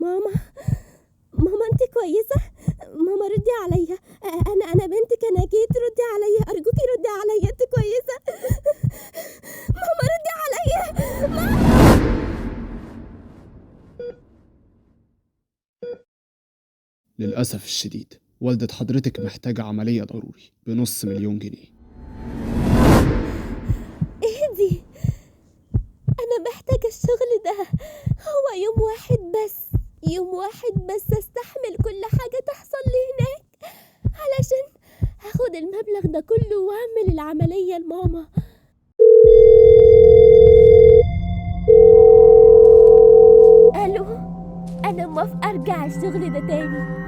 ماما ماما انت كويسة؟ ماما ردي عليا، انا بنتك، انا جيت، ردي عليا ارجوكي، ردي عليا، انت كويسة؟ ماما ردي عليا ماما. للأسف الشديد والدة حضرتك محتاجة عملية ضروري ب500,000 جنيه. اهدي، انا محتاجة الشغل ده، هو يوم واحد بس، يوم واحد بس استحمل كل حاجة تحصل لي هناك علشان هاخد المبلغ ده كله واعمل العملية لماما. الو، انا موافقة ارجع الشغل ده تاني.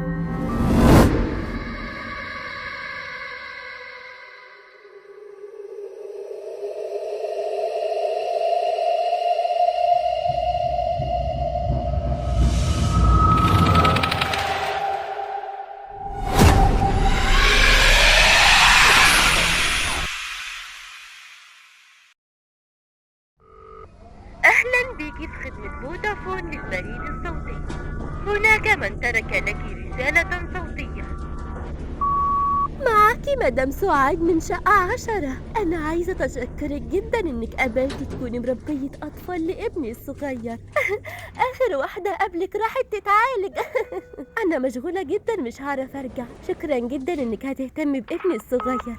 أهلا بك في خدمة فودافون للبريد الصوتي. هناك من ترك لك رسالة صوتية. معاكي مدام سعاد من شقة 10. أنا عايزة أتشكرك جدا إنك قبلتي تكوني مربية أطفال لابني الصغير. آخر واحدة قبلك راحت تتعالج. أنا مشغولة جدا مش هعرف أرجع. شكرا جدا إنك هتهتمي بابني الصغير.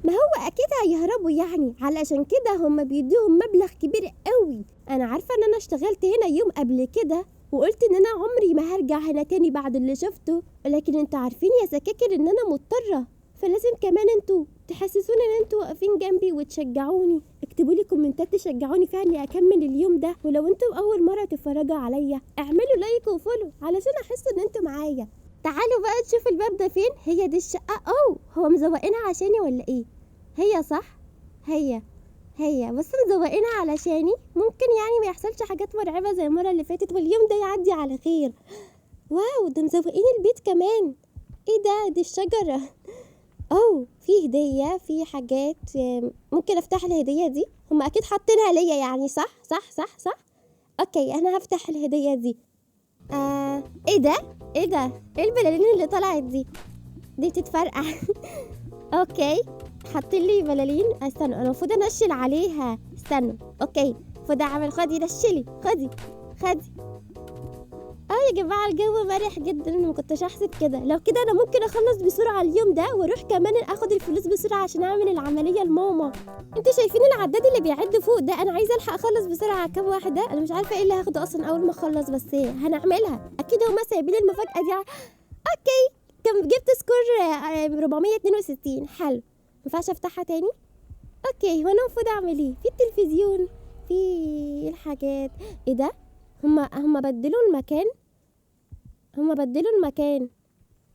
ما هو أكيد هيهربوا يعني، علشان كده هم بيديهم مبلغ كبير قوي. أنا عارفة إن أنا اشتغلت هنا يوم قبل كده وقلت ان انا عمري ما هرجع هنا تاني بعد اللي شفته، ولكن انتوا عارفين يا سكاكر ان انا مضطرة، فلازم كمان انتوا تحسسوني ان انتوا واقفين جنبي وتشجعوني. اكتبوا لي كومنتات تشجعوني فيها اني اكمل اليوم ده، ولو انتوا اول مرة تتفرجوا عليا اعملوا لايك وفولو علشان احس ان انتوا معايا. تعالوا بقى تشوفوا الباب ده فين. هي دي الشقة. هو مزوقينها عشاني ولا ايه؟ هي صح، هي بس مزوقينها علشاني. ممكن يعني ما يحصلش حاجات مرعبة زي المرة اللي فاتت واليوم ده يعدي على خير. واو، ده مزوقين البيت كمان. ايه ده؟ دي الشجرة. في هدية، في حاجات. ممكن افتح الهدية دي؟ هم اكيد حاطينها ليا يعني، صح. اوكي، انا هفتح الهدية دي. ايه ده؟ ايه البلالين اللي طلعت دي بتتفرقع. اوكي، حاطين لي بلالين. استنوا، انا المفروض انشل عليها. استنوا، اوكي، المفروض اعمل. خدي نشلي، خدي. يا جماعه الجو مرح جدا، انا ما كنتش احسب كده. لو كده انا ممكن اخلص بسرعه اليوم ده واروح كمان اخد الفلوس بسرعه عشان اعمل العمليه لماما. انتوا شايفين العداد اللي بيعد فوق ده؟ انا عايزه الحق اخلص بسرعه. كام واحده؟ انا مش عارفه ايه اللي هاخده اصلا اول ما اخلص، بس هنعملها اكيد. هما سايبين المفاجاه دي. اوكي، كم جبت سكور؟ 462. حلو. مينفعش افتحها تاني؟ اوكي، وانا المفروض اعمل ايه؟ في التلفزيون، في الحاجات. ايه ده؟ هما بدلوا المكان.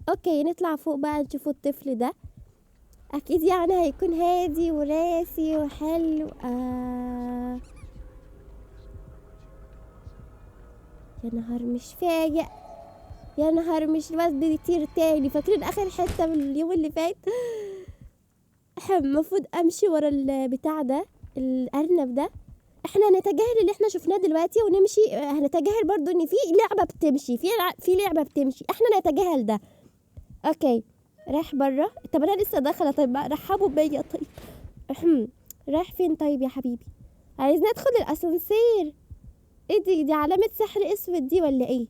اوكي، نطلع فوق بقى نشوفوا الطفل ده. اكيد يعني هيكون هادي وراسي وحلو. يا نهار مش فايق، يا نهار مش بس بيطير تاني. فاكرين اخر حته من اليوم اللي فات؟ المفروض امشي ورا البتاع ده، الارنب ده. احنا هنتجاهل اللي احنا شفناه دلوقتي ونمشي. هنتجاهل برضو ان في لعبه بتمشي، في لعبه بتمشي، احنا نتجاهل ده. اوكي، رايح بره. طب انا لسه داخله. طيب رحبوا بيا. طيب رايح فين طيب يا حبيبي؟ عايزني ادخل الاسانسير؟ ايه دي علامه سحر اسود دي ولا ايه؟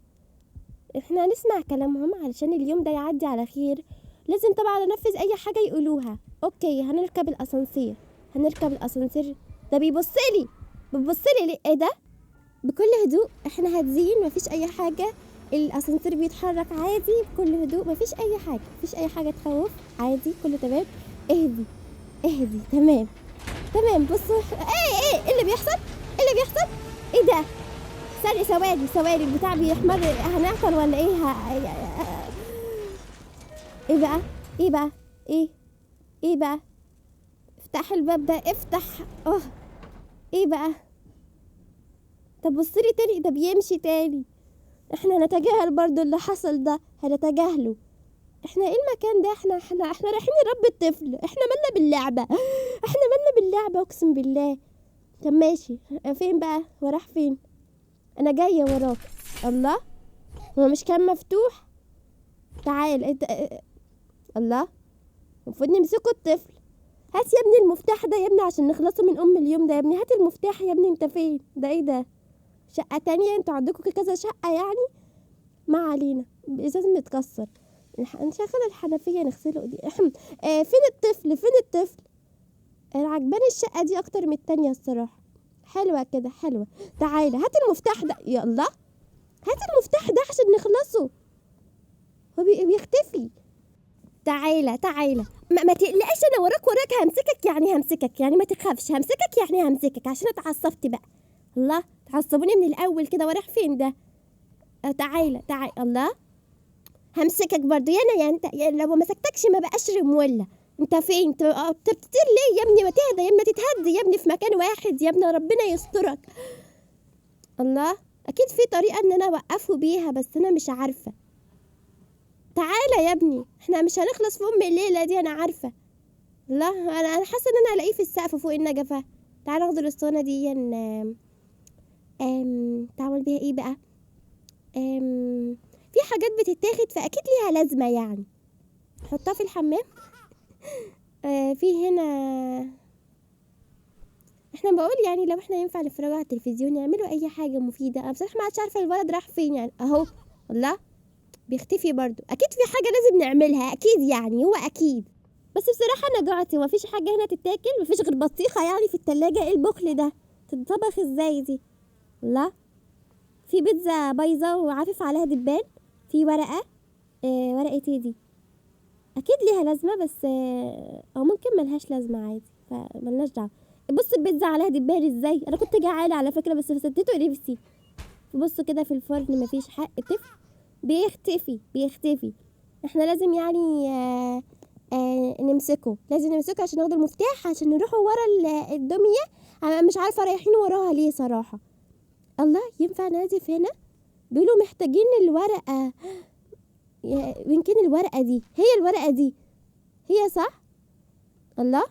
احنا هنسمع كلامهم علشان اليوم ده يعدي على خير. لازم طبعا انفذ اي حاجه يقولوها. اوكي، هنركب الاسانسير. ده بيبصلي ليه؟ ايه ده؟ بكل هدوء، احنا هاديين، مفيش اي حاجه. الاسانسير بيتحرك عادي بكل هدوء، مفيش اي حاجه تخوف. عادي، كله تمام. اهدي. تمام. بصوا، ايه اللي بيحصل؟ ايه ده؟ ثواني البتاع بيحمر. هنعطل ولا ايه؟ ايه بقى؟ افتح الباب ده، افتح. ايه بقى؟ طب بصلي تاني، ده بيمشي تاني. احنا نتجاهل برضو اللي حصل ده، هنتجاهله. احنا ايه المكان ده؟ احنا رايحين نربي الطفل. احنا مالنا باللعبة اقسم بالله. طب ماشي، فين بقى؟ وراح فين؟ انا جاية وراك. الله، هو مش كان مفتوح؟ تعال انت. الله، المفروض نمسكه الطفل. هات يا ابني المفتاح ده يا ابني عشان نخلصه من اليوم ده يا ابني. هات المفتاح يا ابني. انت فين؟ ده ايه ده؟ شقة تانية؟ انتوا عندكم كذا شقة يعني؟ ما علينا. الازاز متكسر. نشغل الحنفية نغسله دي. فين الطفل؟ فين الطفل؟ انا عجباني الشقة دي اكتر من التانية الصراحة. حلوة كده، حلوة. تعالى هات المفتاح ده. يلا هات المفتاح ده عشان نخلصه. هو بيختفي. تعالى تعالى، ما تقلقش، انا وراك همسكك يعني، همسكك يعني، ما تخافش، همسكك يعني همسكك عشان اتعصبت بقى. الله، تعصبوني من الاول كده. وراح فين ده؟ تعالى تعالى. الله، همسكك برضو يا انا يا انت. لو ما مسكتكش ما بقاش رمولة. انت فين؟ بتطير ليه يا ابني؟ ما تهدى يا ابني، تتهدي يا ابني في مكان واحد يا ابني، ربنا يسترك. الله، اكيد في طريقة ان انا اوقفه بيها بس انا مش عارفة. تعالى يا ابني، احنا مش هنخلص في الليلة دي انا عارفة. لا، انا حاسة ان انا هلاقيه في السقف فوق النجفة. تعالى ناخد الاسطوانة دي تعمل بيها ايه بقى؟ في حاجات بتتاخد فاكيد ليها لازمة يعني. حطها في الحمام. في هنا احنا بقول يعني لو احنا ينفع نتفرجوا على التلفزيون يعملوا اي حاجة مفيدة. انا بصراحة ما عادش عارفة الولد راح فين يعني. اهو الله، بيختفي برضو. اكيد في حاجة لازم نعملها اكيد يعني، هو اكيد. بس بصراحة انا جعت. مفيش حاجة هنا تتاكل؟ مفيش غير بطيخة يعني في التلاجة؟ ايه البخل ده؟ تتطبخ ازاي دي؟ لا، في بيتزا بايظة وعافف عليها دبان. في ورقة. ورقة ايه دي؟ اكيد ليها لازمة بس او ممكن ملهاش لازمة عادي، فملناش دعوة. بص البيتزا عليها دبان ازاي. انا كنت جعانة على فكرة بس سديته نفسي. بصوا كده في الفرن مفيش حق. طفل بيختفي. احنا لازم يعني نمسكه. لازم نمسكه عشان ناخد المفتاح عشان نروحوا ورا الدمية. انا مش عارفة رايحين وراها ليه صراحة. الله، ينفع نعزف هنا؟ بيقولوا محتاجين الورقة. يمكن الورقة دي هي الورقة دي. هي صح؟ الله،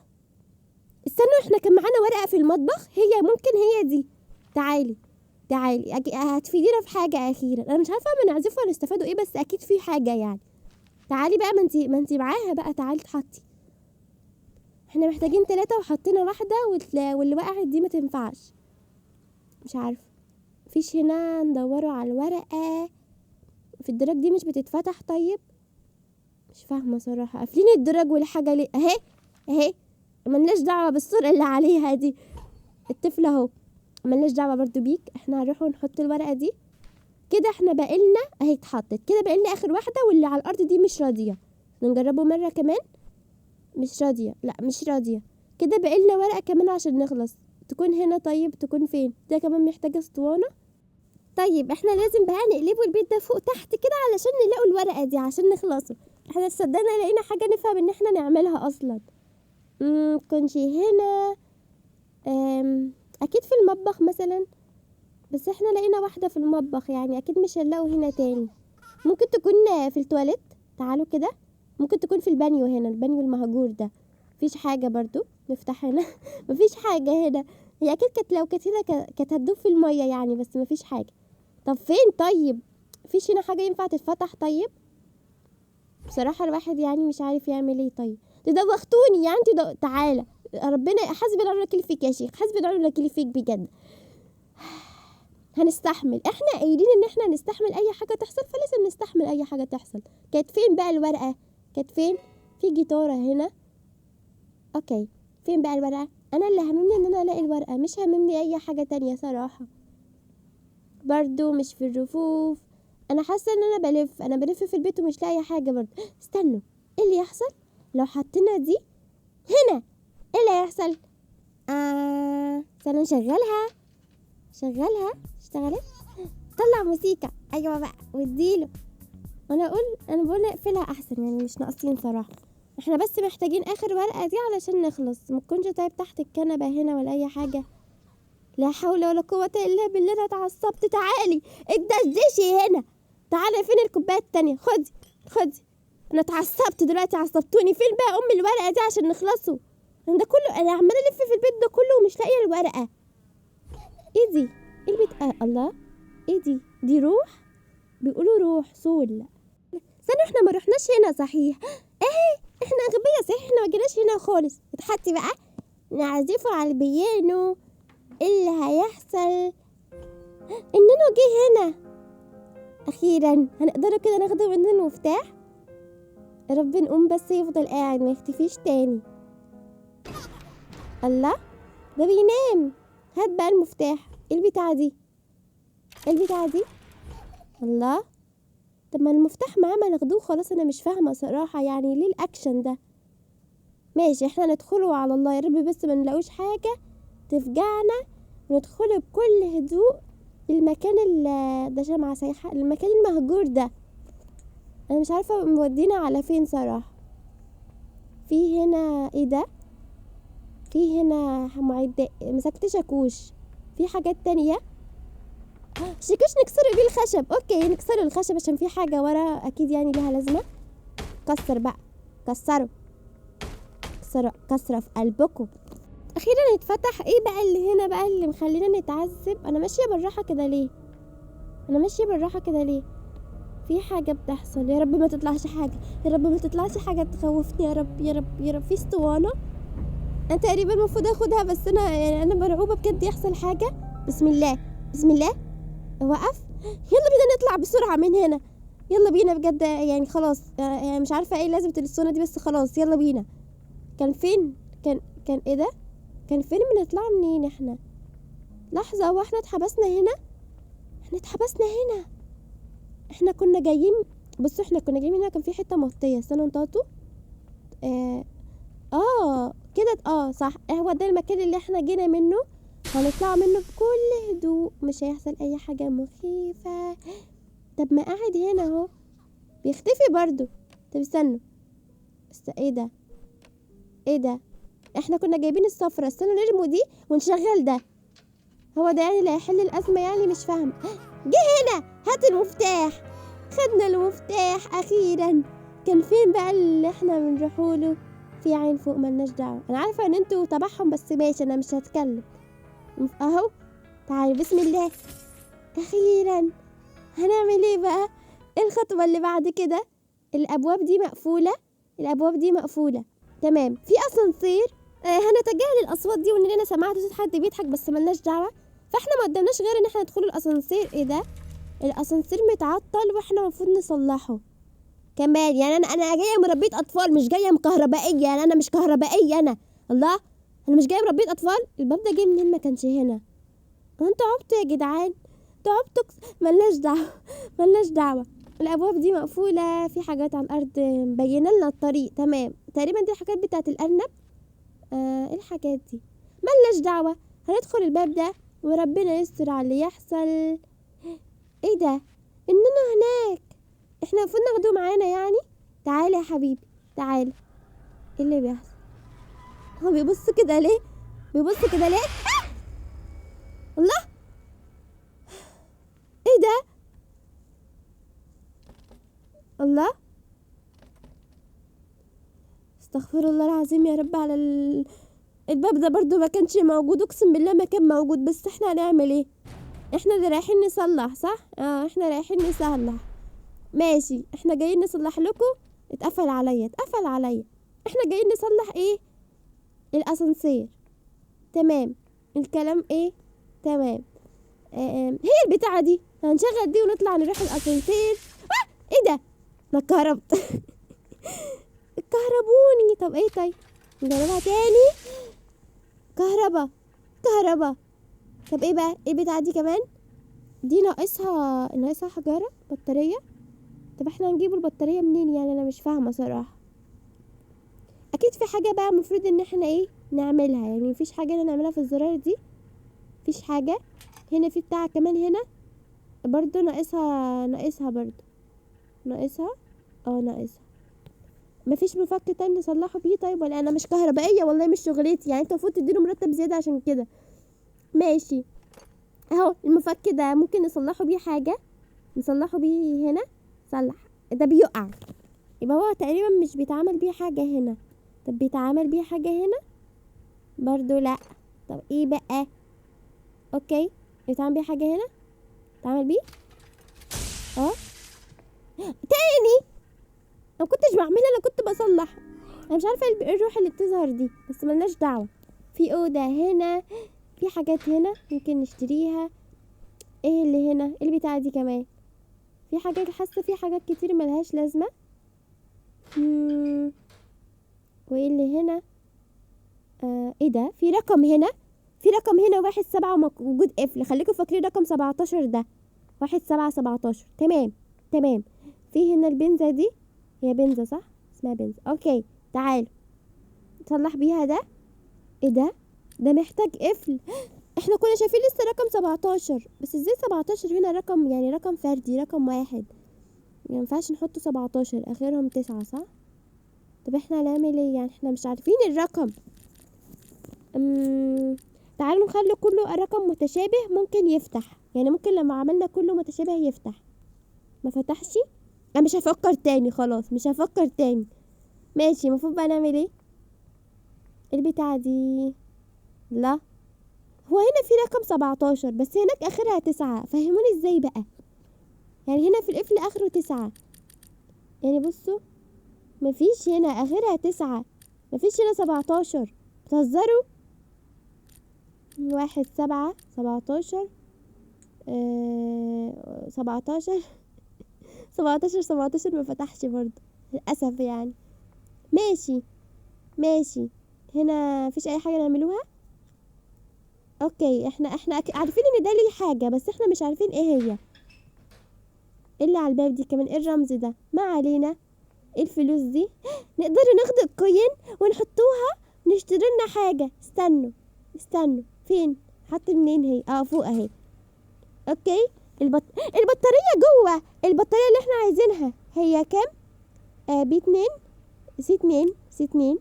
استنوا، احنا كان معانا ورقة في المطبخ. هي ممكن هي دي. تعالي هتفيدينا في حاجة أخيرا. أنا مش عارفة ما نعزفها هنستفادوا إيه بس أكيد في حاجة يعني. تعالي بقى، ما انتي معاها بقى. تعالي تحطي. احنا محتاجين 3 وحطينا واحدة واللي وقعت دي ما تنفعش. مش عارفة. مفيش هنا. ندوروا على الورقة في الدرج دي. مش بتتفتح؟ طيب مش فاهمة صراحة. قافلين الدرج والحاجة ليه؟ اهي ملناش دعوة بالصورة اللي عليها دي. الطفل اهو، ملناش دعوة برضو بيك. احنا هنروح ونحط الورقة دي كده. احنا بقلنا اهي اتحطت كده، بقلنا اخر واحدة واللي على الارض دي مش راضية. نجربه مرة كمان. مش راضية. لا مش راضية. كده بقلنا ورقة كمان عشان نخلص. تكون هنا. طيب تكون فين؟ ده كمان محتاجة اسطوانة. طيب احنا لازم بقى نقلبوا البيت ده فوق تحت كده علشان نلاقوا الورقة دي عشان نخلصه. احنا صدقنا لقينا حاجة نفهم ان احنا نعملها اصلا. تكونش هنا. اكيد في المطبخ مثلا. بس احنا لقينا واحدة في المطبخ يعني اكيد مش هنلاقوا هنا تاني. ممكن تكون في التواليت. تعالوا كده. ممكن تكون في البانيو هنا، البانيو المهجور ده. مفيش حاجة برضو. نفتح هنا. مفيش حاجة هنا. هي اكيد لو كانت هنا كانت هتدوب في المية يعني، بس مفيش حاجة. طب فين؟ طيب مفيش هنا حاجة ينفع تتفتح؟ طيب بصراحة الواحد يعني مش عارف يعمل ايه. طيب تدوختوني يعني. تعالى، ربنا حسبي الله ونعم الوكيل فيك يا شيخ. حسبي الله ونعم الوكيل فيك بجد. هنستحمل. احنا قايلين ان احنا هنستحمل اي حاجة تحصل فلازم نستحمل اي حاجة تحصل. كانت فين بقى الورقة؟ كانت فين؟ في جيتارة هنا. اوكي، فين بقى الورقة؟ انا اللي هممني ان انا الاقي الورقة، مش هممني اي حاجة تانية صراحة. برضو مش في الرفوف. انا حاسة ان انا بلف في البيت ومش لاقي حاجة برضو. استنوا، ايه اللي يحصل لو حطينا دي هنا؟ ايه اللي هيحصل؟ استنى نشغلها. اشتغلت. طلع موسيقى. ايوه بقى واديله. انا بقول اقفلها احسن يعني، مش ناقصين صراحة. احنا بس محتاجين اخر ورقة دي علشان نخلص. متكونش طيب تحت الكنبة هنا ولا اي حاجة؟ لا حول ولا قوة الا بالله. انا اتعصبت. تعالي اتدشدشي هنا. تعالي، فين الكوباية التانية؟ خدي. انا اتعصبت دلوقتي، عصبتوني. فين بقى الورقة دي عشان نخلصوا؟ انا ده كله انا عمالة الف في البيت ده كله ومش لاقية الورقة. ايه دي؟ ايه البيت؟ الله، ايه دي؟ دي روح. بيقولوا روح صول. استنوا احنا ما رحناش هنا صحيح. ايه احنا اغبياء صحيح، احنا ما جيناش هنا خالص. اتحطي بقى نعزفوا على البيانو. ايه اللي هيحصل اننا جه هنا اخيرا. هنقدروا كده ناخده منه المفتاح. يا رب نقوم بس يفضل قاعد ما يختفيش تاني. الله ده بينام. هات بقى المفتاح. ايه البتاعه دي؟ ايه البتاعه دي؟ الله طب ما المفتاح معاه ما ناخدوه خلاص. انا مش فاهمه صراحه يعني ليه الاكشن ده. ماشي احنا ندخله على الله. يا رب بس ما نلاقوش حاجه تفجعنا وندخله بكل هدوء المكان ده شمعة سايحة. المكان المهجور ده انا مش عارفه مودينا على فين صراحه. في هنا ايه ده؟ في هنا معدات. مسكت شاكوش. في حاجات تانية. شاكوش نكسره بيه الخشب. اوكي نكسره الخشب عشان في حاجه ورا اكيد يعني لها لازمه. كسر بقى كسره. كسره في قلبكم. اخيرا اتفتح. ايه بقى اللي هنا بقى اللي مخلينا نتعذب؟ انا ماشيه بالراحه كده ليه؟ في حاجه بتحصل. يا رب ما تطلعش حاجه. يا رب ما تطلعش حاجه تخوفني. يا رب يا رب يا رب. في اسطوانه انا تقريبا المفروض اخدها بس انا يعني انا مرعوبه بجد يحصل حاجه. بسم الله بسم الله. وقف. يلا بينا نطلع بسرعه من هنا. يلا بينا بجد يعني خلاص. يعني مش عارفه ايه لازمه الاسطوانه دي بس خلاص يلا بينا. كان فين؟ كان ايه ده؟ كان فين؟ بنطلع منين احنا؟ لحظه هو احنا اتحبسنا هنا؟ احنا كنا جايين. بصوا احنا كنا جايين هنا كان في حته مغطيه. استنوا انطاطوا. كده صح. هو ده المكان اللي احنا جينا منه. هنطلع منه بكل هدوء. مش هيحصل اي حاجه مخيفه. طب ما قاعد هنا اهو بيختفي برضو. طب استنوا. ايه ده؟ احنا كنا جايبين الصفرة. استنوا نرموا دي ونشغل ده. هو ده يعني اللي هيحل الازمه يعني؟ مش فاهم. جه هنا. هات المفتاح. خدنا المفتاح اخيرا. كان فين بقى اللي احنا بنروحوله؟ في عين فوق ملناش دعوه. انا عارفه ان انتوا تبعهم بس ماشي انا مش هتكلم. اهو تعالوا بسم الله. اخيرا هنعمل ايه بقى؟ ايه الخطوه اللي بعد كده؟ الابواب دي مقفوله. تمام. في اسانسير. هنتجاهل الاصوات دي وان انا سمعت صوت حد بيضحك بس ملناش دعوه. فاحنا ما قدامناش غير ان احنا ندخل الاسانسير. ايه ده؟ الاسانسير متعطل واحنا المفروض نصلحه كمان. يعني انا جايه مربيه اطفال مش جايه مكهربائيه. يعني انا مش كهربائيه انا. الله انا مش جايه مربيه اطفال. الباب ده جه منين؟ ما كانش هنا. انتوا عبطوا يا جدعان. ملناش دعوه. الابواب دي مقفوله. في حاجات على الارض مبينه لنا الطريق. تمام تقريبا دي الحاجات بتاعه الارنب. ايه الحاجات دي؟ ملناش دعوه. هندخل الباب ده وربنا يستر على اللي يحصل. ايه ده؟ اننا هناك. احنا المفروض ناخده معانا يعني. تعالى يا حبيبي تعالى. ايه اللي بيحصل؟ هو بيبص كده ليه؟ الله ايه ده؟ الله استغفر الله العظيم يا رب على الباب ده برضو ما كانش موجود. اقسم بالله ما كان موجود. بس احنا هنعمل ايه؟ احنا اللي رايحين نصلح صح؟ احنا رايحين نصلح. ماشي احنا جايين نصلح لكم. اتقفل عليا. احنا جايين نصلح ايه؟ الاسانسير. تمام. الكلام ايه؟ تمام. هي البتاعة دي هنشغل دي ونطلع نروح الاسانسير. ايه ده؟ انا اتكهربت. كهربوني. طب ايه طيب نجربها تاني. كهربا. طب ايه بقى؟ ايه البتاعة دي كمان؟ دي ناقصها حجارة بطارية. طب احنا هنجيب البطارية منين يعني؟ انا مش فاهمة صراحة. اكيد في حاجة بقى المفروض ان احنا ايه نعملها. يعني مفيش حاجة نعملها في الزرار دي. مفيش حاجة هنا. في بتاعة كمان هنا برضو ناقصها برضو. ناقصها. مفيش مفك تاني نصلحه بيه طيب؟ ولا انا مش كهربائية والله مش شغلتي يعني. انت المفروض تديله مرتب زيادة عشان كده. ماشي اهو المفك ده ممكن نصلحه بيه حاجة. نصلحه بيه هنا. صلح. ده بيقع يبقى هو تقريبا مش بيتعمل بيه حاجة هنا. طب بيتعمل بيه حاجة هنا برضو؟ لا. طب ايه بقى؟ اوكي بيتعمل بيه حاجة هنا. تعمل بيه تاني. انا ما كنتش بعملها، انا كنت بصلح. انا مش عارفه إيه الروح اللي بتظهر دي، بس ملناش دعوه. في اوضه هنا، في حاجات هنا ممكن نشتريها. ايه اللي هنا؟ إيه البتاعه دي كمان؟ في حاجات، حاسه في حاجات كتير ملهاش لازمه. وايه اللي هنا؟ ايه ده؟ في رقم هنا، في رقم هنا 1-7 وجود قفل. خليكم فاكرين رقم 17 ده 1-7-17. تمام تمام. في هنا البنزة دي، هي بنزة صح؟ اسمها بنزة. اوكي تعالوا نصلح بيها ده. ايه ده؟ ده محتاج قفل. احنا كنا شايفين لسه رقم 17، بس ازاي 17 هنا رقم، يعني رقم فردي، رقم واحد، يعني مينفعش نحطه 17 اخرهم 9 صح؟ طب احنا هنعمل ايه يعني؟ احنا مش عارفين الرقم. تعالوا نخلي كله رقم متشابه ممكن يفتح، يعني ممكن لما عملنا كله متشابه يفتح. ما فتحش؟ انا مش هفكر تاني، خلاص مش هفكر تاني. ماشي، المفروض بقى نعمل ايه؟ البتاعة دي لا، هو هنا في رقم 17 بس هناك اخرها 9. فهموني ازاي بقى؟ يعني هنا في القفل اخره 9، يعني بصوا مفيش هنا اخرها 9، مفيش هنا 17. بتهزروا؟ 1-7-17 17 17 ما فتحش برضه للأسف يعني. ماشي ماشي. هنا مفيش أي حاجة نعملوها. اوكي احنا عارفين ان ده ليه حاجة، بس احنا مش عارفين ايه هي. ايه اللي على الباب دي كمان؟ ايه الرمز ده؟ ما علينا. ايه الفلوس دي؟ نقدر ناخد الكوين ونحطوها نشتري لنا حاجة. استنوا فين؟ حط منين هي؟ فوق اهي. اوكي البطارية جوه. البطارية اللي احنا عايزينها هي كام؟ B2 C2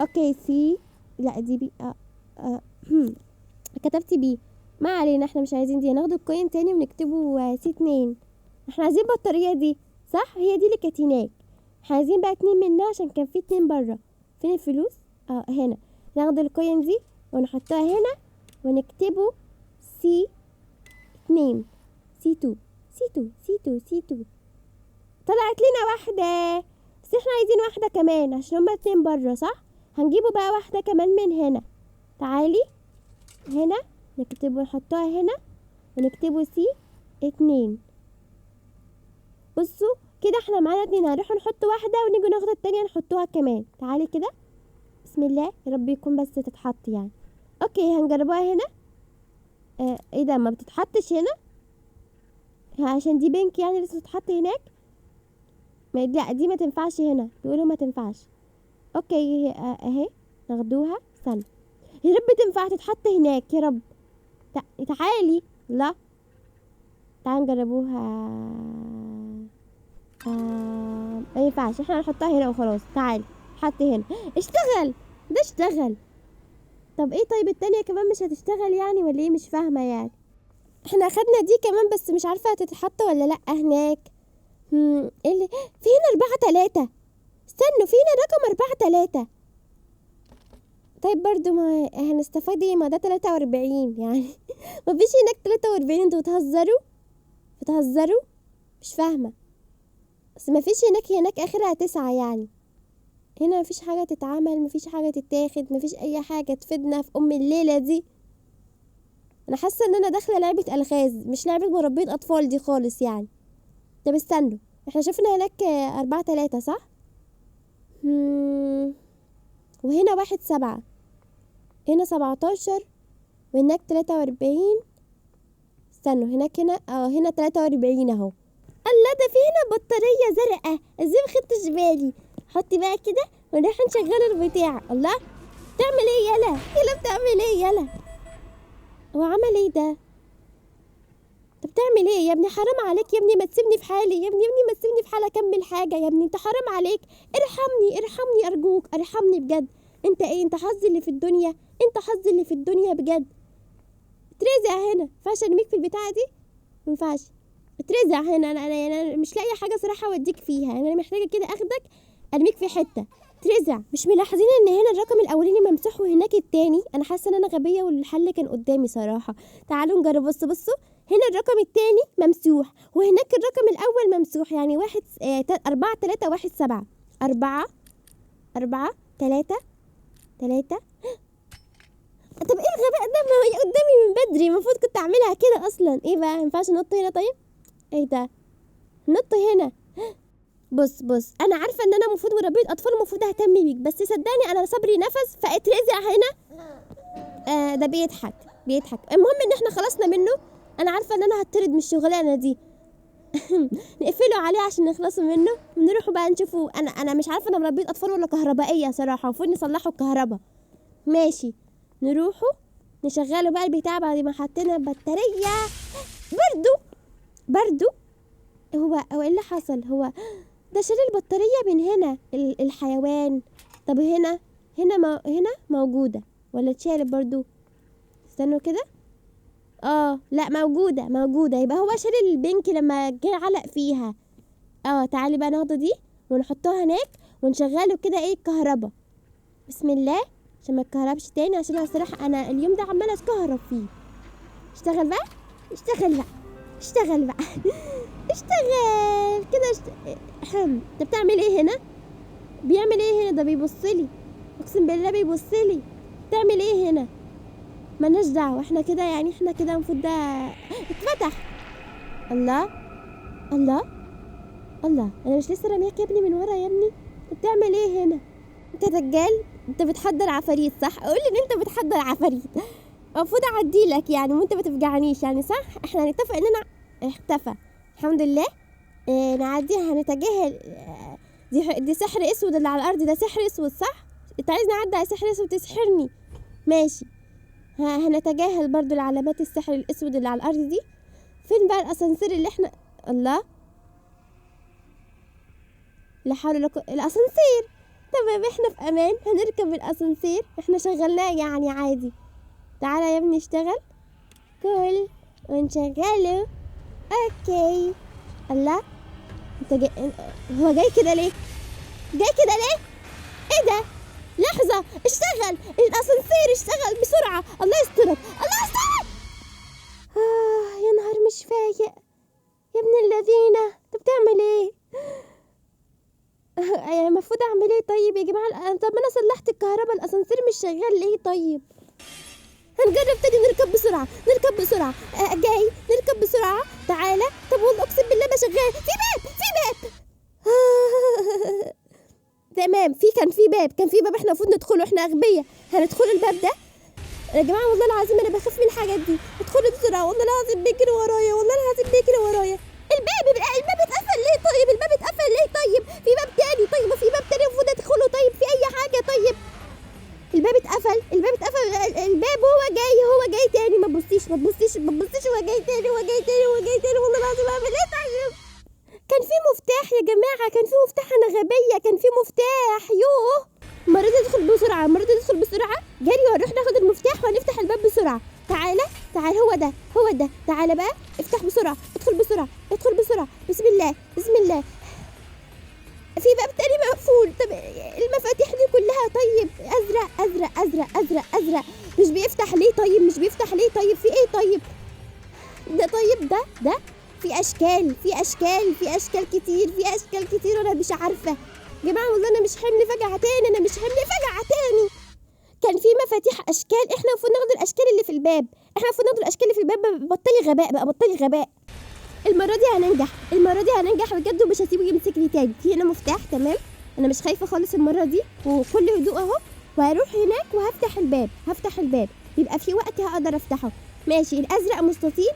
اوكي سي، لا دي بي كتبت بي، ما علينا احنا مش عايزين دي. هناخد الكوين تاني ونكتبه C2. احنا عايزين البطارية دي صح؟ هي دي اللي كانت هناك. احنا عايزين بقى 2 منها عشان كان في 2 برا. فين الفلوس؟ هنا. ناخد الكوين دي ونحطها هنا ونكتبه C2. طلعت لنا واحدة، بس احنا عايزين واحدة كمان عشان هما 2 برا صح؟ هنجيبه بقى واحدة كمان من هنا. تعالي هنا نكتبه، نحطها هنا ونكتبه C2. بصوا كده احنا معانا 2. هنروح نحط واحدة ونيجي ناخد التانية نحطوها كمان. تعالي كده بسم الله، يا رب يكون بس تتحط يعني. اوكي هنجربوها هنا. ايه ده؟ ما بتتحطش هنا عشان دي بنك يعني لسه تتحط هناك. لا دي ما تنفعش هنا، بيقولوا ما تنفعش. اوكي اهي ناخدوها. استنى يا رب تنفع تتحط هناك يا رب. تعالي. لا تعالي نجربوها. ما ينفعش، احنا هنحطها هنا وخلاص. تعالي حط هنا. اشتغل، ده اشتغل. طب ايه طيب التانية كمان مش هتشتغل يعني ولا ايه؟ مش فاهمة يعني. احنا اخدنا دي كمان بس مش عارفة هتتحط ولا لا هناك. ايه اللي في هنا؟ 4-3. استنوا في هنا رقم 4-3. طيب برضو ما هنستفاد ايه؟ ما ده 43 يعني مفيش هناك 43. انتوا بتهزروا مش فاهمة. بس مفيش هناك اخرها 9 يعني. هنا مفيش حاجة تتعمل، مفيش حاجة تتاخد، مفيش اي حاجة تفيدنا في الليلة دي. انا حاسة ان انا داخلة لعبة الغاز مش لعبة مربية اطفال دي خالص يعني. طب استنوا، احنا شفنا هناك 4-3 صح؟ وهنا 1-7، هنا 17 وهناك 43. استنوا هناك هنا 43 اهو. الله ده في هنا بطارية زرقاء، ازاي مخدتش بالي؟ حطي بقى كده ونروح نشغل البتاع. الله بتعمل ايه يلا بتعمل ايه يلا؟ هو عمل ايه ده؟ طب بتعمل ايه يا ابني؟ حرام عليك يا ابني، ما تسيبني في حالي يا ابني ما تسيبني في حالي اكمل حاجة يا ابني. انت حرام عليك، ارحمني ارجوك، ارحمني بجد. انت ايه؟ انت حظي اللي في الدنيا بجد. اترزع هنا. ينفعش ارميك في البتاعة دي؟ مينفعش. اترزع هنا. انا مش لاقيه حاجة صراحة اوديك فيها، انا محتاجة كده اخدك ارميك في حتة. اترزع. مش ملاحظين ان هنا الرقم الاولاني ممسوح وهناك التاني؟ انا حاسة ان انا غبية والحل كان قدامي صراحة. تعالوا نجرب. بصوا هنا الرقم التاني ممسوح، وهناك الرقم الأول ممسوح، يعني 4 3 1 7. 4 3 3. طب ايه الغباء ده؟ ما هي قدامي من بدري، المفروض كنت اعملها كده اصلا. ايه بقى، مينفعش انط هنا؟ طيب ايه ده، نط هنا. بص انا عارفه ان انا المفروض مربيه اطفال، المفروض اهتم بيك، بس صدقني انا صبري نفس فاترزع هنا. ده بيضحك. المهم ان احنا خلصنا منه. انا عارفه ان انا هطرد من الشغلانه دي. نقفله عليه عشان نخلصوا منه ونروحوا بقى نشوفوا. انا مش عارفه انا مربيه اطفال ولا كهربائيه صراحه، المفروض نصلحوا الكهرباء. ماشي، نروحوا نشغله بقى البتاع بعد ما حطينا البطاريه. برضو هو ايه اللي حصل؟ هو ده شال البطاريه من هنا الحيوان. طب هنا هنا موجوده ولا اتشالت برضو؟ استنوا كده. لا موجوده، يبقى هو شال البنك لما جه علق فيها. تعالي بقى ناخده دي ونحطها هناك ونشغله كده الكهرباء. بسم الله عشان ما تكهربش تاني، عشان انا صراحه انا اليوم ده عماله اتكهرب فيه. اشتغل بقى اشتغل كده. انت بتعمل ايه هنا؟ بيعمل ايه هنا؟ ده بيبصلي، اقسم بالله بيبصلي. بتعمل ايه هنا؟ مالناش دعوه، احنا كده يعني احنا كده المفروض ده اتفتح. الله انا مش لسه رامياك يا ابني من ورا يا ابني؟ انت بتعمل ايه هنا؟ انت دجال، انت بتحضر عفاريت صح؟ قول لي ان انت بتحضر عفاريت، المفروض اعديلك يعني وانت ما تفجعنيش يعني صح؟ احنا هنتفق اننا اختفى الحمد لله. نعديها، هنتجاهل. دي سحر اسود اللي على الارض، ده سحر اسود صح؟ انت عايز نعدي على سحر اسود تسحرني؟ ماشي، هنتجاهل برضو العلامات السحر الاسود اللي على الارض دي. فين بقى الاسانسير اللي احنا؟ الله، لا حول ولا قوة. الاسانسير تمام، احنا في امان، هنركب الاسانسير، احنا شغلناه يعني عادي. تعالى يا ابني اشتغل، كل ونشغله. اوكي. الله، هو جاي كده ليه؟ ايه ده؟ لحظة، اشتغل الاسانسير، اشتغل بسرعة. الله يسترك. يا نهار مش فايق يا ابن الذين، انت بتعمل ايه؟ المفروض اعمل ايه طيب يا جماعة؟ طب ما انا صلحت الكهرباء، الاسانسير مش شغال ليه طيب؟ هنجرب تاني، نركب بسرعة. جاي نركب بسرعة. تعالى. طب والله اقسم بالله ما شغال. في باب تمام، كان في باب احنا المفروض ندخله، احنا اغبياء. هندخل الباب ده يا جماعة، والله العظيم انا بخاف من الحاجات دي. ادخلوا بسرعة، والله العظيم بيجري ورايا. الباب اتقفل ليه طيب؟ في باب تاني المفروض ادخله. طيب في اي حاجة؟ طيب الباب اتقفل. الباب هو جاي تاني. ما تبصيش، هو جاي تاني. والله العظيم اعمل ايه طيب؟ كان في مفتاح يا جماعة، انا غبية، كان في مفتاح. يوه، المرة دي ادخل بسرعة جري ونروح ناخد المفتاح ونفتح الباب بسرعة. تعالى هو ده. تعالى بقى، افتح بسرعة، ادخل بسرعة. بسم الله. في باب تاني مقفول. طب المفاتيح دي كلها طيب ازرق مش بيفتح ليه طيب؟ في ايه طيب؟ ده في اشكال كتير وانا مش عارفه يا جماعه. والله انا مش حمل فجعه تاني. كان في مفاتيح اشكال، احنا المفروض ناخد الاشكال اللي في الباب. بطلي غباء. المره دي هننجح بجد، ومش هسيبه يمسكني تاني. في هنا مفتاح تمام، انا مش خايفه خالص المره دي، وكل هدوء اهو. وهروح هناك وهفتح الباب، يبقى في وقت هقدر افتحه. ماشي، الازرق مستطيل.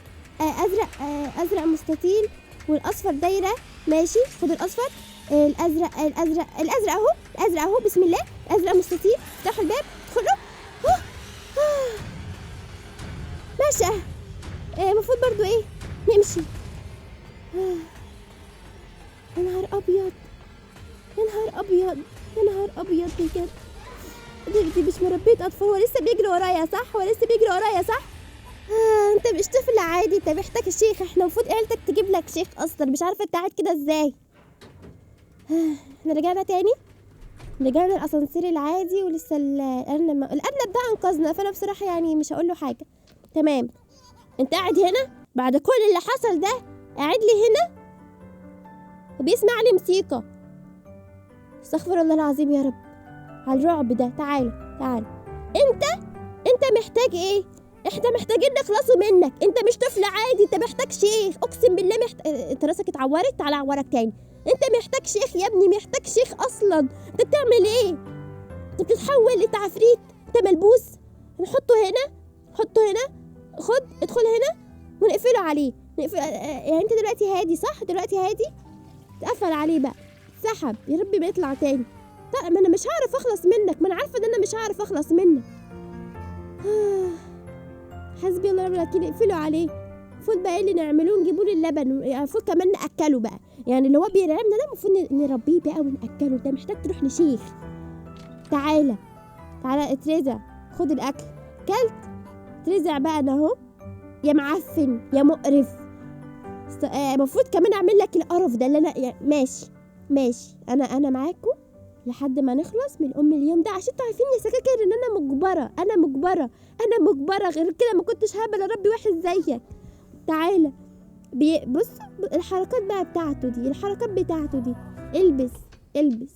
ازرق مستطيل، والاصفر دايره. ماشي، خد الاصفر. الازرق اهو. بسم الله. الازرق مستطيل، افتحوا الباب، ادخلوا. ماشي. المفروض برضو نمشي. يا نهار ابيض بجد. دي مش مربية اطفال. هو لسه بيجري ورايا صح؟ انت مش طفل عادي، انت محتاج شيخ. احنا المفروض عيلتك تجيب لك شيخ اصلا، مش عارفه انت قاعد كده ازاي. احنا رجعنا تاني، رجعنا الاسانسير العادي، ولسه الارنب ده انقذنا، فانا بصراحه يعني مش هقول له حاجه. تمام، انت قاعد هنا بعد كل اللي حصل ده قاعد لي هنا وبيسمع لي موسيقى؟ استغفر الله العظيم يا رب على الرعب ده. تعال انت محتاج ايه؟ احنا محتاجين نخلصوا منك. انت مش طفل عادي، انت محتاج شيخ. اقسم بالله انت راسك اتعورت. تعالى اعورك تاني. انت محتاج شيخ يا ابني، محتاج شيخ اصلا. انت بتعمل ايه؟ انت بتتحول، انت عفريت، انت ملبوس. نحطه هنا. ادخل هنا ونقفله عليه. يعني انت دلوقتي هادي صح؟ اتقفل عليه بقى، سحب يا ربي ما يطلع تاني. طيب ما انا مش هعرف اخلص منك، ما انا عارفه ان انا مش هعرف اخلص منك. حسبي الله ونعم الوكيل. اقفلوا عليه. المفروض بقى ايه اللي نعملوه؟ نجيبوا له اللبن، المفروض كمان ناكله بقى. يعني اللي هو بيرعبنا ده المفروض نربيه بقى وناكله. ده محتاج تروح لشيخ. تعالى اترزع، خد الاكل. كلت؟ اترزع بقى انا اهو يا معفن يا مقرف. المفروض كمان اعمل لك القرف ده اللي انا ماشي. انا معاكم لحد ما نخلص من اليوم ده، عشان انتوا عارفين يا سكاكر ان انا مجبره. غير كده ما كنتش هقبل اربي واحد زيك. تعالى بص الحركات بقى بتاعته دي. البس.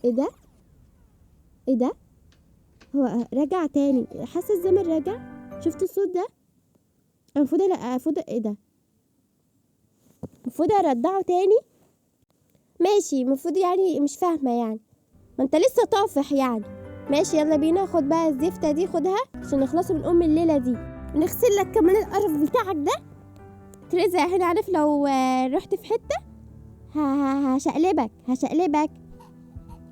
ايه ده؟ هو رجع تاني. حاسه الزمن رجع. شفتوا الصوت ده؟ المفروض ايه ده؟ المفروض ارجعه تاني. ماشي، المفروض يعني مش فاهمه يعني. ما انت لسه طافح يعني. ماشي يلا بينا. خد بقى الزفتة دي، خدها عشان نخلصوا من الليلة دي. نغسل لك كمان القرف بتاعك ده. ترزع هنا. عارف لو رحت في حتة هشقلبك.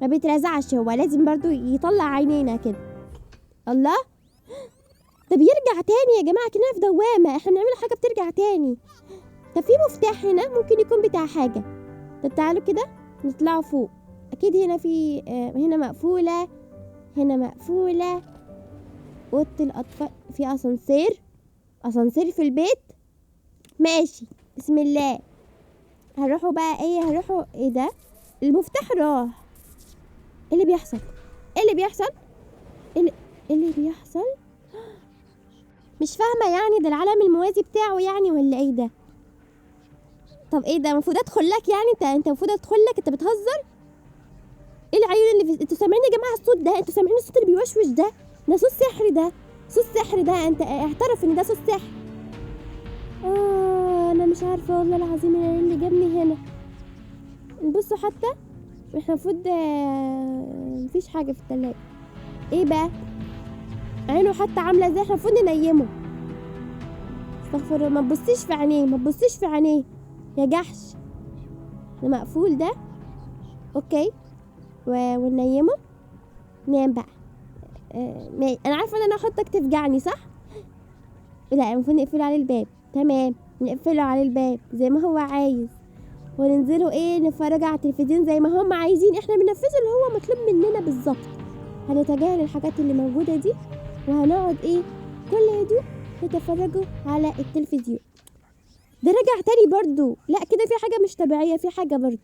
ما بيترزعش، هو لازم برضو يطلع عينينا كده. الله، ده بيرجع تاني يا جماعة كنا في دوامة. احنا بنعمل حاجة بترجع تاني. طب في مفتاح هنا ممكن يكون بتاع حاجة. طب تعالوا كده نطلعوا فوق. اكيد هنا في هنا مقفولة. اوضه الاطفال. في اسانسير في البيت. ماشي بسم الله. هنروحوا بقى ايه ده؟ المفتاح راح. ايه اللي بيحصل؟ مش فاهمه يعني. ده العالم الموازي بتاعه يعني ولا ايه ده؟ طب ايه ده؟ المفروض ادخل لك يعني؟ انت المفروض ادخل لك؟ انت بتهزر؟ ايه العيون اللي انتوا سامعين يا جماعه الصوت ده؟ انتوا سامعين الصوت اللي بيوشوش ده؟ ده صوت سحري ده. انت اعترف ان ده صوت سحر. انا مش عارفه والله العظيم ايه اللي جابني هنا. بصوا حتى احنا المفروض مفيش حاجه في التلاجة. ايه بقى؟ عينه حتى عامله ازاي؟ احنا المفروض ننيمه. استغفر الله. ما تبصيش في عينيه يا جحش. ده مقفول ده. اوكي وننيمه. نام بقى. انا عارفه ان انا احطك تفجعني صح؟ لا المفروض نقفل عليه الباب. تمام نقفله عليه الباب زي ما هو عايز، وننزله نتفرج على التلفزيون زي ما هم عايزين. احنا بننفذ اللي هو مطلوب مننا بالظبط. هنتجاهل الحاجات اللي موجوده دي وهنقعد كل هدوء نتفرجوا على التلفزيون. ده رجع تاني برضو. لا كده في حاجه مش طبيعيه، في حاجه برضو.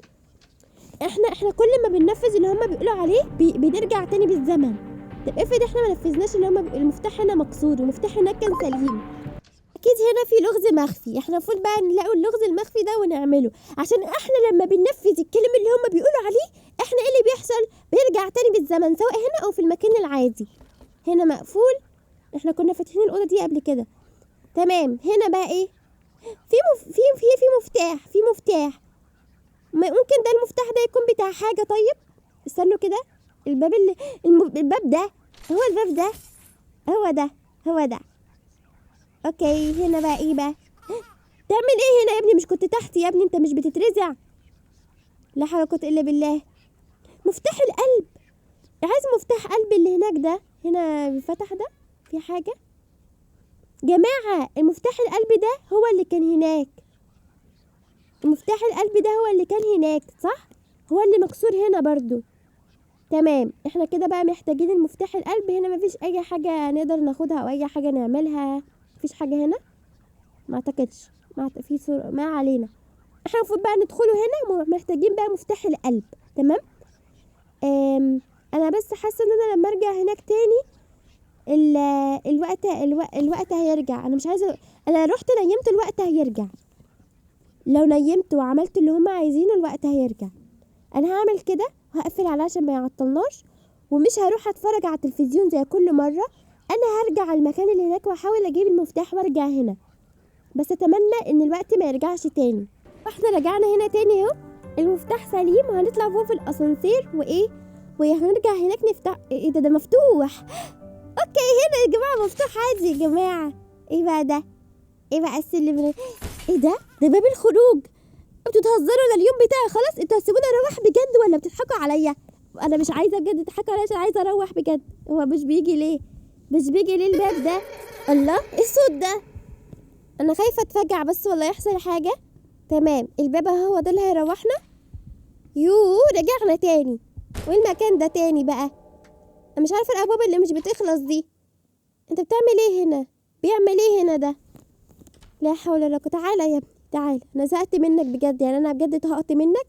احنا كل ما بننفذ اللي هم بيقولوا عليه بنرجع تاني بالزمن. طب افرض احنا ما نفذناش اللي هم المفتاح هنا مكسور، المفتاح هناك كان سليم. اكيد هنا في لغز مخفي. احنا المفروض بقى نلاقوا اللغز المخفي ده ونعمله، عشان احنا لما بننفذ الكلام اللي هم بيقولوا عليه احنا ايه اللي بيحصل؟ بيرجع تاني بالزمن، سواء هنا او في المكان العادي. هنا مقفول. احنا كنا فاتحين الاوضه دي قبل كده. تمام. هنا بقى ايه؟ في مفتاح. ممكن ده المفتاح ده يكون بتاع حاجه. طيب استنوا كده. الباب ده هو الباب ده. هو ده. اوكي. هنا بقى ايه بقى؟ تعمل ايه هنا يا ابني؟ مش كنت تحت يا ابني؟ انت مش بتترزع؟ لا حول ولا قوه الا بالله. مفتاح القلب. عايز مفتاح قلب اللي هناك ده. هنا فتح ده في حاجه. جماعه المفتاح القلب ده هو اللي كان هناك. المفتاح القلب ده هو اللي كان هناك صح؟ هو اللي مكسور هنا برضو. تمام. احنا كده بقى محتاجين المفتاح القلب. هنا مفيش اي حاجه نقدر ناخدها او اي حاجه نعملها. مفيش حاجه هنا ما اعتقدش. في صورة ما علينا. احنا المفروض بقى ندخله هنا. محتاجين بقى مفتاح القلب. تمام. انا بس حاسه ان انا لما ارجع هناك تاني الوقت هيرجع. انا مش عايزه، انا رحت نيمت الوقت هيرجع. لو نيمت وعملت اللي هم عايزينه الوقت هيرجع. انا هعمل كده، هقفل عليه عشان ما يعطلناش، ومش هروح اتفرج على التلفزيون زي كل مره. انا هرجع المكان اللي هناك واحاول اجيب المفتاح وارجع هنا، بس اتمنى ان الوقت ما يرجعش تاني. واحنا رجعنا هنا تاني اهو، المفتاح سليم، وهنطلع فوق في الاسانسير وهنرجع هناك نفتح. ايه ده مفتوح. اوكي هنا يا جماعه مفتوح عادي يا جماعه. ايه بقى ده؟ ايه بقى السلم ايه ده باب الخروج. انتوا بتهزروا؟ ده اليوم بتاعي خلاص. انتوا هتسيبوني اروح بجد ولا بتضحكوا عليا؟ انا مش عايزه بجد تضحكوا عليا، عشان عايزه اروح بجد. هو مش بيجي ليه الباب ده؟ الله ايه الصوت ده؟ انا خايفه اتفجع بس ولا يحصل حاجه. تمام الباب هو ده اللي هيروحنا. رجعنا تاني. والمكان ده تاني بقى. انا مش عارفه الابواب اللي مش بتخلص دي. انت بتعمل ايه هنا؟ بيعمل ايه هنا ده؟ لا حول ولا قوه. تعالى يا ابني تعالى، انا زهقت منك بجد، يعني انا بجد طهقت منك.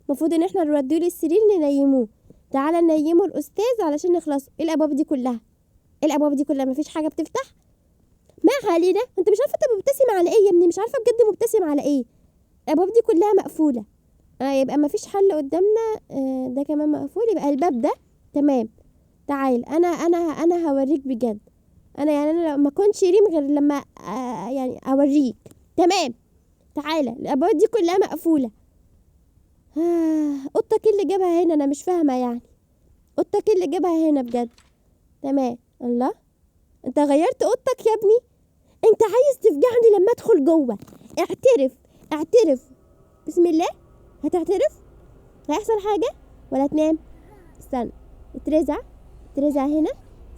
المفروض ان احنا نوديه للسرير ننيموه. تعالى ننيمه الاستاذ علشان نخلص. ايه الابواب دي كلها؟ مفيش حاجه بتفتح. ما علينا. انت مش عارفه انت مبتسم على ايه يا ابني؟ مش عارفه بجد مبتسم على ايه. الابواب دي كلها مقفوله. يبقى مفيش حل قدامنا. ده كمان مقفول، يبقى الباب ده تمام. تعال انا هوريك بجد. انا ما كنتش ريم غير لما يعني اوريك. تمام تعالى. الابواب دي كلها مقفوله. قطك اللي جابها هنا؟ انا مش فاهمه يعني. قطك اللي جابها هنا بجد؟ تمام. الله انت غيرت قطك يا ابني؟ انت عايز تفجعني لما ادخل جوه. اعترف بسم الله. هتعترف؟ هيحصل حاجه ولا تنام؟ استنى ترزع هنا.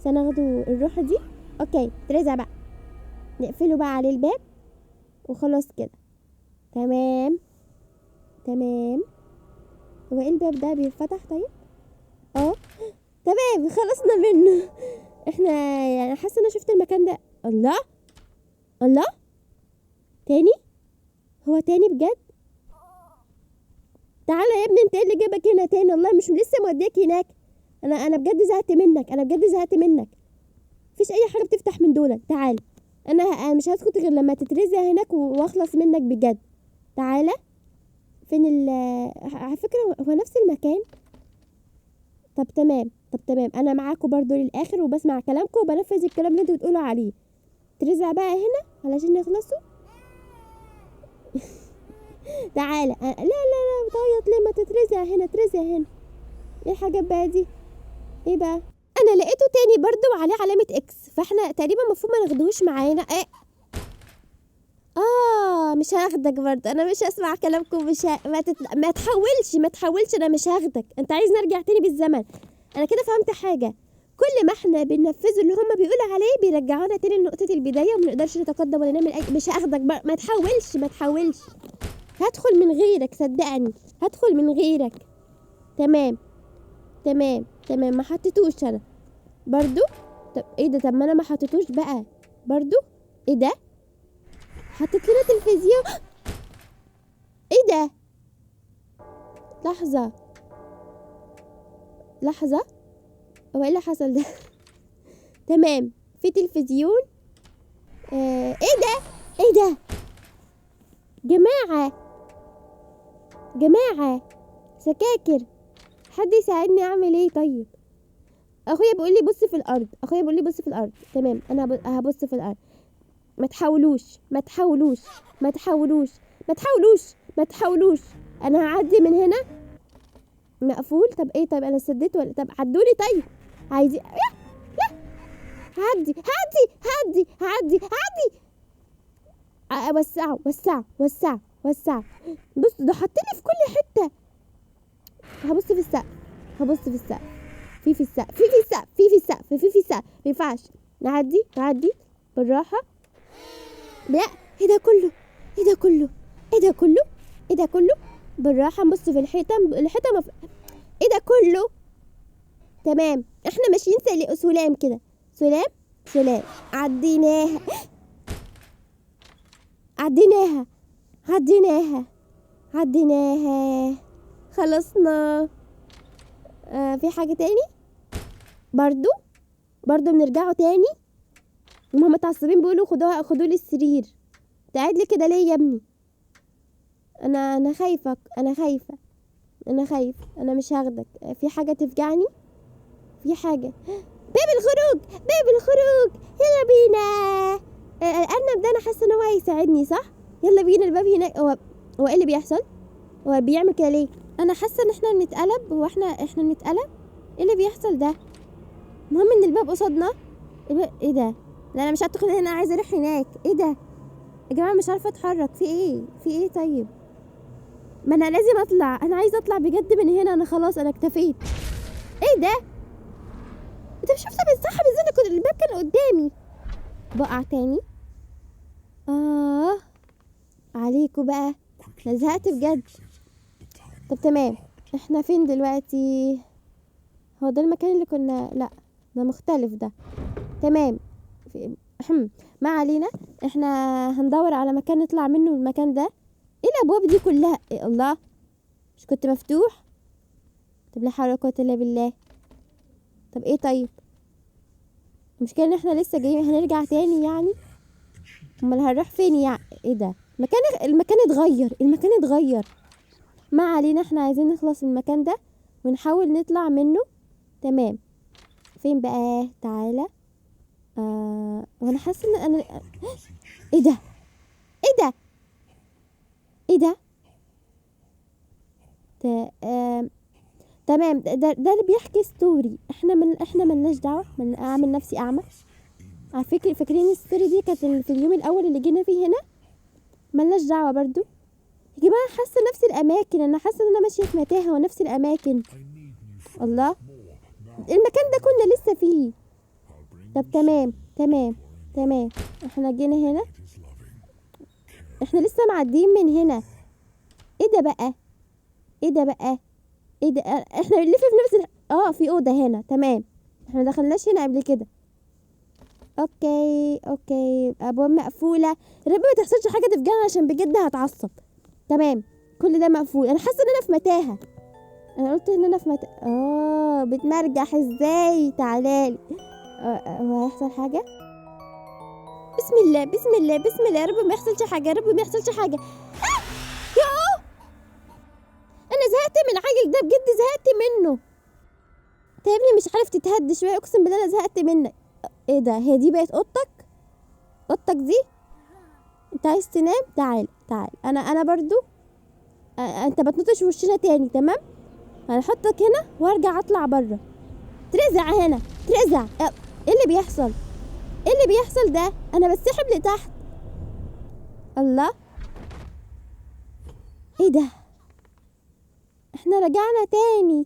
سناخده الروحه دي. اوكي ترزع بقى. نقفله بقى عليه الباب وخلاص كده. تمام. هو ايه الباب ده بيتفتح؟ طيب تمام خلصنا منه. احنا يعني حاسه انا شفت المكان ده. الله تاني. هو تاني بجد؟ تعالى يا ابني، انت ايه اللي جابك هنا تاني؟ والله مش لسه موديك هناك. انا بجد زهقت منك. مفيش اي حاجه بتفتح من دول. تعال انا مش هسكت غير لما تترزع هناك واخلص منك بجد. تعالى فين على فكره هو نفس المكان. طب تمام انا معاكم برضو للاخر، وبسمع كلامكم وبنفذ الكلام اللي انتوا بتقولوا عليه. ترزع بقى هنا علشان نخلصوا. تعالى. لا بتعيط ليه؟ ما ترزع هنا. ايه الحاجات بقى دي؟ ايه بقى؟ انا لقيته تاني برضو وعليه علامة اكس، فاحنا تقريبا المفروض ما ناخدوش معانا. ايه مش هاخدك برضو. انا مش هسمع كلامكم. ما تحاولش انا مش هاخدك. انت عايز نرجع تاني بالزمن؟ انا كده فهمت حاجة. كل ما احنا بننفذ اللي هما بيقولوا عليه بيرجعونا تاني لنقطة البداية، وما نقدرش نتقدم ولا نعمل مش هاخدك ما تحاولش. هدخل من غيرك صدقني. هدخل من غيرك. تمام ما حطيتوش انا برضو. طب ايه ده؟ طب ما انا ما حطيتوش بقى برضو. ايه ده؟ حطيت لنا تلفزيون. ايه ده؟ لحظة هو ايه اللي حصل ده؟ تمام في تلفزيون. ايه ده جماعة سكاكر. حد يساعدني اعمل ايه؟ طيب اخويا بيقول لي بص في الارض. تمام انا هبص في الارض. ما تحاولوش. انا هعدي من هنا. مقفول. طب ايه؟ طيب انا سديت ولا؟ طب عدولي. طيب عايزين لا هعدي. وسعوا. بص ده حطني في كل حتة. هبص في السقف. في السقف. مينفعش. نعدي بالراحة. لا ايه ده كله؟ بالراحة. نبص في الحيطة. ايه ده كله؟ تمام احنا ماشيين سلام كده. سلام. عديناها. خلصنا. في حاجة تاني برضو؟ برضه بنرجعوا تاني وهم متعصبين بيقولوا خدوه للسرير. قاعد لي كده ليه يا ابني؟ انا خايفه انا مش هاخدك. في حاجه تفجعني، في حاجه. باب الخروج يلا بينا. الارنب ده انا حاسه ان هو هيساعدني صح. يلا بينا الباب هناك. هو ايه اللي بيحصل؟ هو بيعمل كده ليه؟ انا حاسه ان احنا بنتقلب. هو احنا بنتقلب؟ ايه اللي بيحصل ده؟ المهم ان الباب قصادنا. ايه ده؟ لا انا مش هدخل هنا، عايزه اروح هناك. ايه ده يا جماعه؟ مش عارفه اتحرك. في ايه طيب؟ ما انا لازم اطلع. انا عايزه اطلع بجد من هنا. انا خلاص انا اكتفيت. ايه ده؟ انت مش شفت بالصح ازاي الباب كان قدامي؟ بقع تاني. عليكوا بقى، انا زهقت بجد. طب تمام، احنا فين دلوقتي؟ هو ده المكان اللي كنا؟ لا ده مختلف ده. تمام. ما علينا، احنا هندور على مكان نطلع منه من المكان ده. ايه الابواب دي كلها؟ إيه الله، مش كنت مفتوح؟ طب لا حول ولا قوه الا بالله. طب ايه طيب؟ المشكله ان احنا لسه جايين، هنرجع تاني يعني؟ امال هنروح فين يعني؟ ايه ده؟ المكان اتغير. ما علينا، احنا عايزين نخلص من المكان ده ونحاول نطلع منه. تمام. فين بقى؟ تعالى. وانا حاسه ان انا ايه ده؟ تمام. ده اللي بيحكي ستوري. احنا ملناش دعوه. اعمل نفسي اعمى. على فكره، فاكرين الستوري دي كانت في اليوم الاول اللي جينا فيه هنا؟ ملناش دعوه برضو يا جماعه. حاسه نفس الاماكن. انا حاسه ان انا ماشيه في متاهه ونفس الاماكن. الله، المكان ده كنا لسه فيه. طب تمام. احنا جينا هنا، احنا لسه معديين من هنا. ايه ده بقى؟ احنا بنلف في نفس في اوضه هنا. تمام، احنا دخلناش هنا قبل كده. اوكي ابواب مقفوله. يا رب ما تحصلش حاجه تفجعنا عشان بجد هتعصب. تمام، كل ده مقفول. انا حاسه ان انا في متاهه. انا قلت ان انا في بتمرجح ازاي؟ تعالالي. هو هيحصل حاجه؟ بسم الله يا رب ما يحصلش حاجه. انا زهقت من العجل ده بجد، زهقت منه. انت يا ابني مش عارف تتهد شويه؟ اقسم بالله انا زهقت منك. ايه ده؟ هي دي بقت اوضتك دي؟ انت عايز تنام؟ تعال. انا برضو انت بتنطش وشنا تاني. تمام، هنحطك هنا وارجع اطلع بره. ترزع هنا. ايه اللي بيحصل ده؟ انا بسحب لتحت. الله، ايه ده؟ احنا رجعنا تاني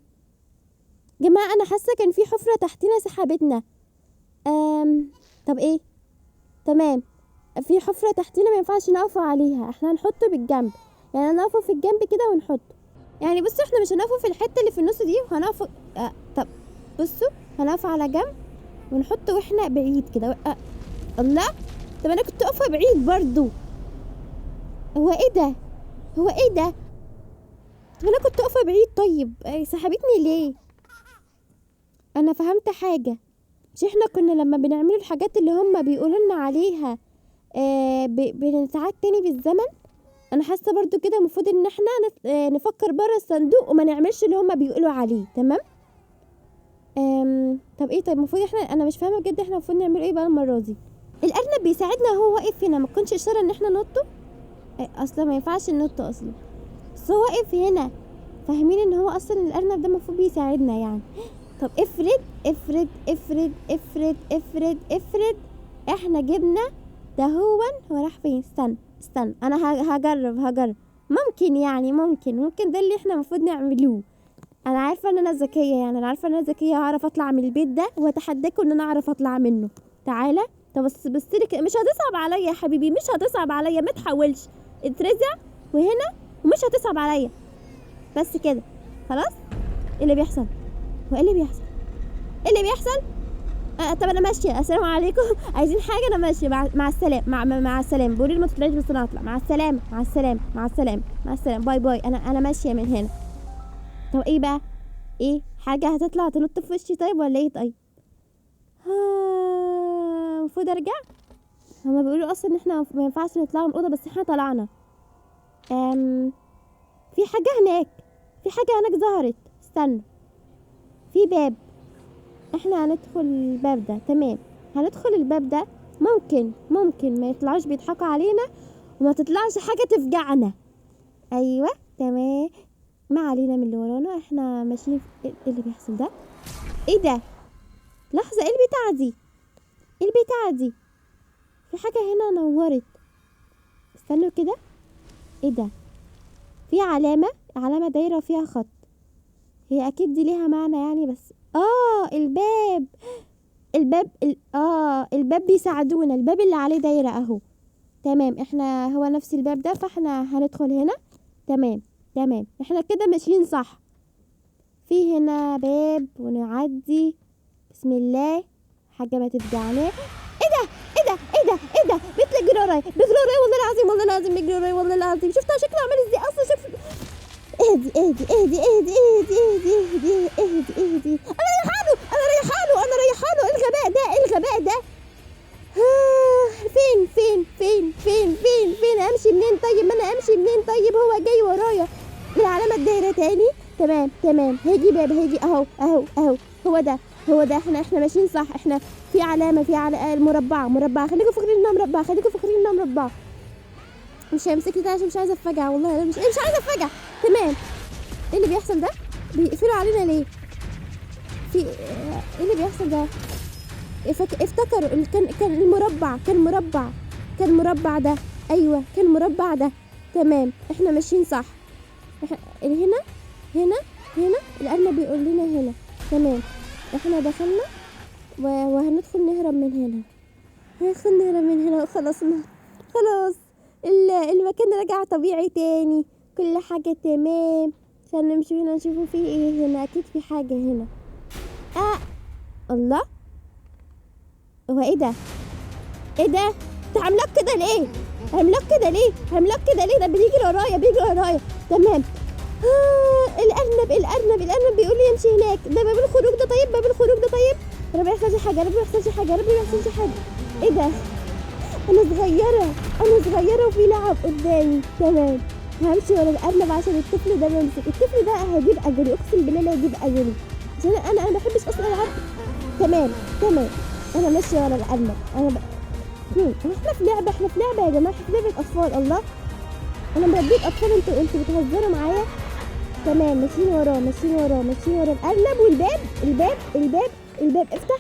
جماعة. انا حاسة كان في حفرة تحتنا سحبتنا. طب ايه؟ تمام، في حفرة تحتنا ما ينفعش نقف عليها. احنا هنحطه بالجنب، يعني نقفه في الجنب كده ونحطه. يعني بصوا، احنا مش هنقفه في الحتة اللي في النص دي، وهنقفه طب بصوا، هنقف على جنب ونحطه واحنا بعيد كده. الله، طب انا كنت اقفه بعيد برضو. هو ايه ده؟ طب انا كنت اقفه بعيد. طيب سحبتني ليه؟ انا فهمت حاجة. مش احنا كنا لما بنعمل الحاجات اللي هم بيقولوا لنا عليها بنتعاد تاني بالزمن؟ انا حاسه برضو كده المفروض ان احنا نفكر بره الصندوق وما نعملش اللي هم بيقولوا عليه. تمام. طب ايه؟ طيب المفروض انا مش فاهمه بجد، احنا المفروض نعمل ايه بقى المره دي؟ الارنب بيساعدنا وهو واقف هنا، ما تكونش اشاره ان احنا ننطه. اصلا ما ينفعش ننط اصلا، بس هو واقف هنا. فاهمين ان هو اصلا الارنب ده المفروض بيساعدنا يعني. طب افرد. احنا جبنا ده. هو راح فين؟ استنى انا هجرب. ممكن ده اللي احنا المفروض نعملوه. انا عارفه ان انا ذكيه، هعرف اطلع من البيت ده، واتحداكم ان انا اعرف اطلع منه. تعالى. طب بس لي مش هتصعب عليا يا حبيبي، ما تحاولش. اترزع وهنا ومش هتصعب عليا. بس كده خلاص. ايه اللي بيحصل؟ طب انا ماشيه. السلام عليكم. عايزين حاجه؟ انا ماشيه. مع السلامه. مع السلامه. بقولي لي ما تطلعيش بس انا هطلع. مع السلامه. باي. انا ماشيه من هنا. طب ايه بقى؟ ايه حاجه هتطلع تنط في وشي طيب ولا ايه؟ طيب المفروض ارجع. هما بيقولوا اصلا ان احنا ما ينفعش نطلع من الاوضه، بس احنا طلعنا. في حاجه هناك، في حاجه هناك ظهرت. استنى، في باب. احنا هندخل الباب ده. تمام، هندخل الباب ده. ممكن ما يطلعوش بيضحكوا علينا، وما تطلعش حاجه تفجعنا. ايوه تمام، ما علينا من اللي ورانا. احنا ماشيين في ايه اللي بيحصل ده؟ ايه ده؟ لحظه، ايه البتاعه دي؟ ايه البتاعه دي؟ في حاجه هنا نورت. استنوا كده، ايه ده؟ في علامه دايره فيها خط. هي اكيد دي ليها معنى يعني، بس الباب بيساعدونا. الباب اللي عليه دايره اهو. تمام، احنا هو نفس الباب ده، فاحنا هندخل هنا. تمام، احنا كده ماشيين صح. في هنا باب ونعدي. بسم الله، حاجه ما تفجعناه. ايه ده بيجري ورايا والله العظيم بيجري ورايا والله العظيم. شفتها شكله عامل ازاي اصلا؟ شوف. اهدي. انا رايحه له. الغباء ده. فين امشي منين؟ طيب ما انا امشي منين؟ طيب هو جاي ورايا. العلامه الدايره تاني. تمام، هيجي باب، هيجي اهو. هو ده احنا ماشيين صح. احنا في علامه مربع. خليكم فاكرين انها مربع. مش هيمسكني تاني عشان مش عايزه افجع. والله انا مش عايزه افجع. تمام، ايه اللي بيحصل ده؟ بيقفلوا علينا ليه؟ في ايه اللي بيحصل ده؟ افتكروا كان مربع ده. ايوه، كان مربع ده. تمام، احنا ماشيين صح. هنا الارنب بيقول لنا هنا. تمام، احنا دخلنا وهندخل نهرب من هنا. خلاص المكان رجع طبيعي تاني. كل حاجة تمام. عشان نمشي هنا نشوفوا فيه ايه. هنا اكيد في حاجة هنا. الله، هو ايه ده؟ انت عاملاك كده ليه؟ ده بيجري ورايا. تمام. الارنب بيقول لي امشي هناك. ده باب الخروج ده. طيب ربي ما يحصلش حاجه. ايه ده؟ انا صغيره وفي لعب قدامي. تمام، همشي ورا الارنب عشان الطفل ده ممسك. الطفل ده هيجيب اجلي، اقسم بالله لا يجيب اجلي، عشان انا ما بحبش اصلا العب. تمام، انا ماشيه ورا الارنب. احنا في لعبه يا جماعه. احنا في لعبه اطفال. الله، انا مربيت اطفال. انتوا بتهزروا معايا. تمام، ماشيين وراه الارنب. والباب افتح.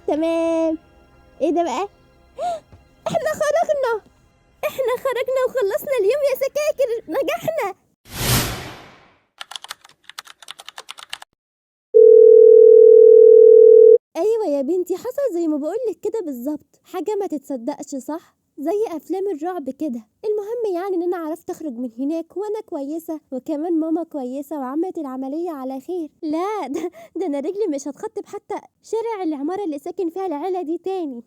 تمام، ايه ده بقى؟ احنا خرجنا وخلصنا اليوم يا سكاكر. نجحنا. ايوه يا بنتي، حصل زي ما بقولك كده بالظبط. حاجه ما تتصدقش، صح؟ زي افلام الرعب كده. المهم يعني ان انا عرفت اخرج من هناك وانا كويسه، وكمان ماما كويسه وعملت العمليه على خير. لا، ده انا رجلي مش هتخطب حتى شارع العماره اللي ساكن فيها العيله دي تاني.